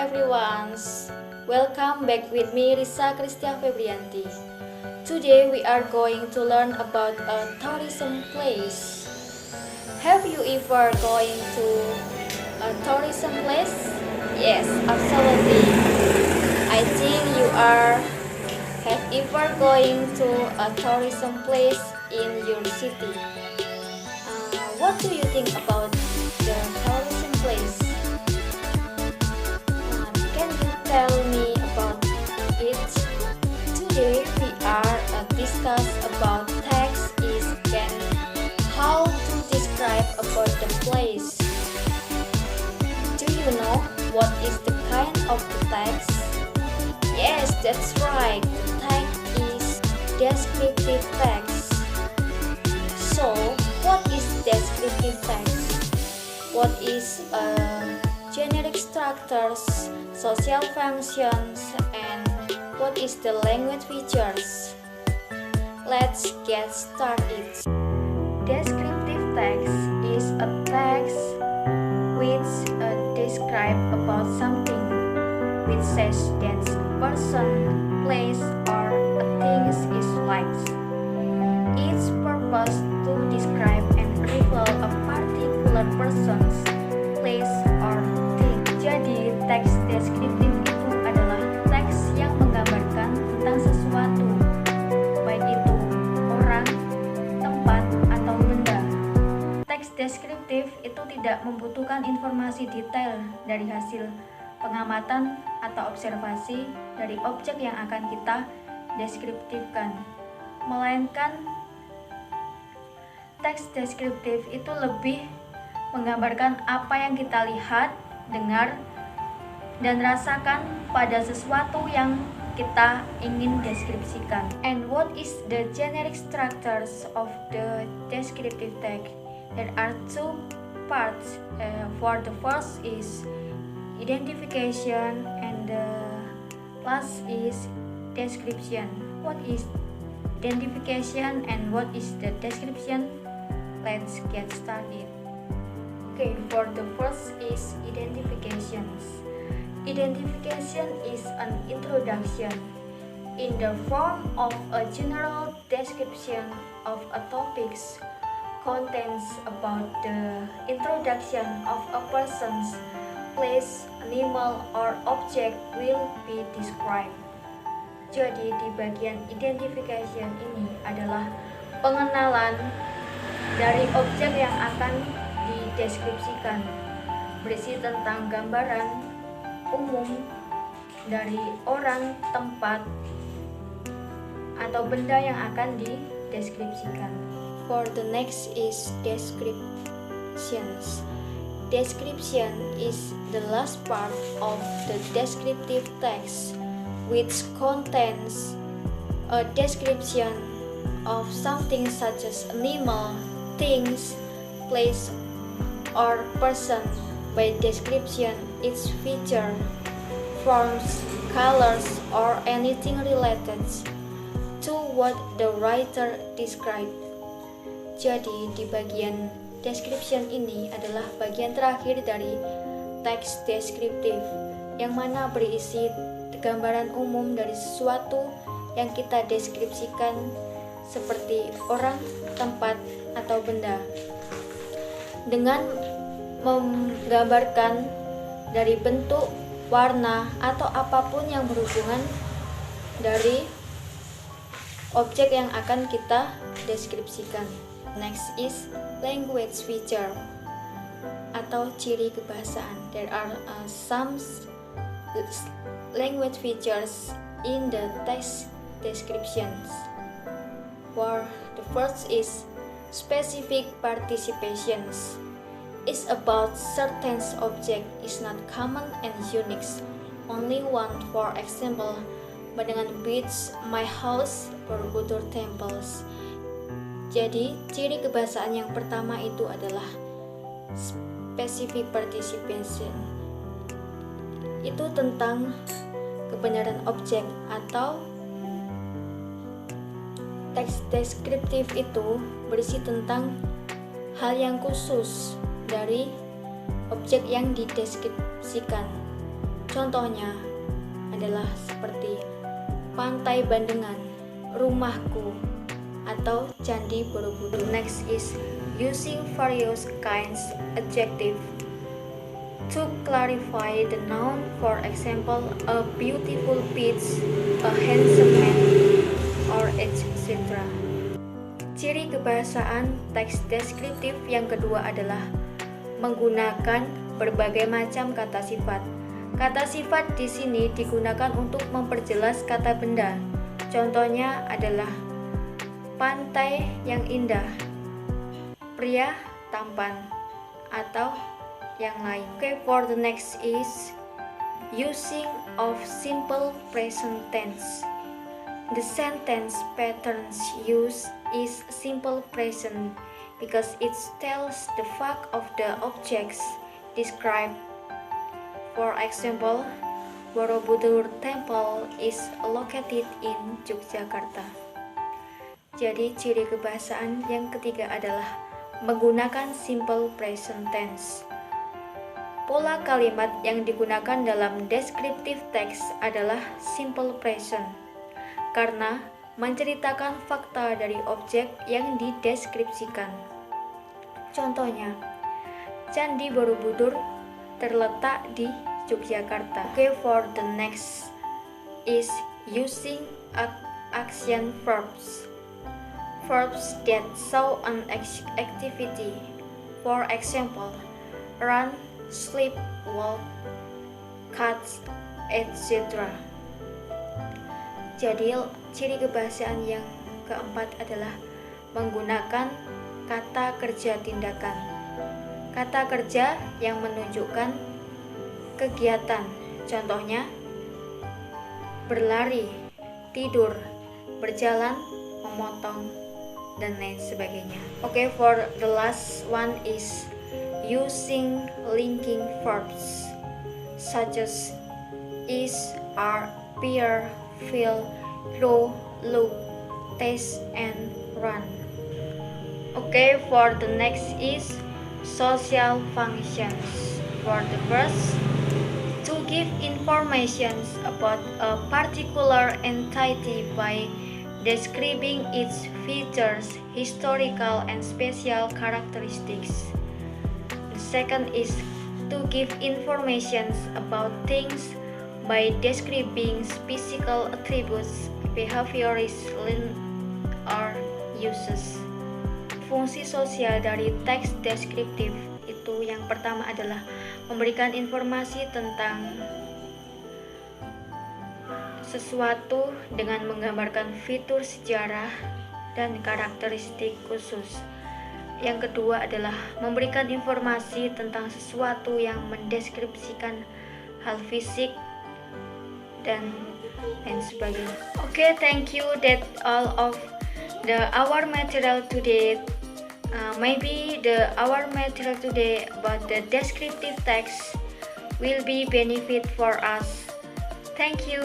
everyone, welcome back with me Risa Kristia Febrianti. Today we are going to learn about a tourism place. Have you ever going to a tourism place? Yes, absolutely. I think you have ever going to a tourism place in your city. What do you think about the tourism place? Can you tell me about it? Today we are discuss about text is and how to describe about the place. Do you know what is the kind of the text? Yes, that's right. The text is descriptive text. So, what is descriptive text? What is generic structures, social functions, and what is the language features? Let's get started. Descriptive text is a text which describes about something, which says that a person, place, or a thing is like. Its purpose to describe and reveal a particular person's place or thing. Jadi, teks deskriptif itu adalah teks yang menggambarkan tentang sesuatu, baik itu orang, tempat, atau benda. Teks deskriptif itu tidak membutuhkan informasi detail dari hasil pengamatan atau observasi dari objek yang akan kita deskriptifkan, melainkan teks deskriptif itu lebih menggambarkan apa yang kita lihat, dengar, dan rasakan pada sesuatu yang kita ingin deskripsikan. And what is the generic structures of the descriptive text? There are two parts. For the first is identification and the last is description. What is identification and what is the description? Let's get started. Okay, for the first is identifications. Identification is an introduction in the form of a general description of a topic. Contents about the introduction of a person's place, animal, or object will be described. Jadi di bagian identification ini adalah pengenalan dari objek yang akan dideskripsikan, berisi tentang gambaran umum dari orang, tempat, atau benda yang akan dideskripsikan. For the next is descriptions. Description is the last part of the descriptive text, which contains a description of something such as animal, things, place, or person. By description, its feature, forms, colors, or anything related to what the writer described. Jadi, di bagian description ini adalah bagian terakhir dari teks deskriptif, yang mana berisi gambaran umum dari sesuatu yang kita deskripsikan seperti orang, tempat, atau benda, dengan menggambarkan dari bentuk, warna, atau apapun yang berhubungan dari objek yang akan kita deskripsikan. Next is language feature atau ciri kebahasaan. There are some language features in the text descriptions. For the first is specific participations. It's about certain object is not common and unique. Only one, for example, dengan beach, my house, Borobudur temples. Jadi, ciri kebahasaan yang pertama itu adalah specific participation. Itu tentang kebenaran objek atau teks deskriptif itu berisi tentang hal yang khusus dari objek yang dideskripsikan. Contohnya adalah seperti Pantai Bandengan, rumahku, atau Candi Borobudur. Next is using various kinds adjective to clarify the noun. For example, a beautiful beach, a handsome man, or etc. Ciri kebahasaan teks deskriptif yang kedua adalah menggunakan berbagai macam kata sifat. Kata sifat di sini digunakan untuk memperjelas kata benda. Contohnya adalah pantai yang indah, pria tampan, atau yang lain. Okay, for the next is using of simple present tense. The sentence patterns used is simple present because it tells the fact of the objects described. For example, Borobudur Temple is located in Yogyakarta. Jadi ciri kebahasaan yang ketiga adalah menggunakan simple present tense. Pola kalimat yang digunakan dalam deskriptif teks adalah simple present karena menceritakan fakta dari objek yang dideskripsikan. Contohnya, Candi Borobudur terletak di Yogyakarta. Okay, for the next is using action verbs. Verbs that show an activity. For example, run, sleep, walk, cut, etc. Jadi ciri kebahasaan yang keempat adalah menggunakan kata kerja tindakan. Kata kerja yang menunjukkan kegiatan, contohnya berlari, tidur, berjalan, memotong, dan lain sebagainya. Okay, for the last one is using linking verbs such as is, are, appear, feel, grow, look, taste, and run. Okay, for the next is social functions. For the first, to give information about a particular entity by describing its features, historical and special characteristics. The second is to give information about things by describing physical attributes, behaviorism, or uses. Fungsi sosial dari teks deskriptif itu yang pertama adalah memberikan informasi tentang sesuatu dengan menggambarkan fitur sejarah dan karakteristik khusus. Yang kedua adalah memberikan informasi tentang sesuatu yang mendeskripsikan hal fisik dan lain sebagainya. Okay, thank you. That's all of our material today. Maybe our material today about the descriptive text will be benefit for us. Thank you.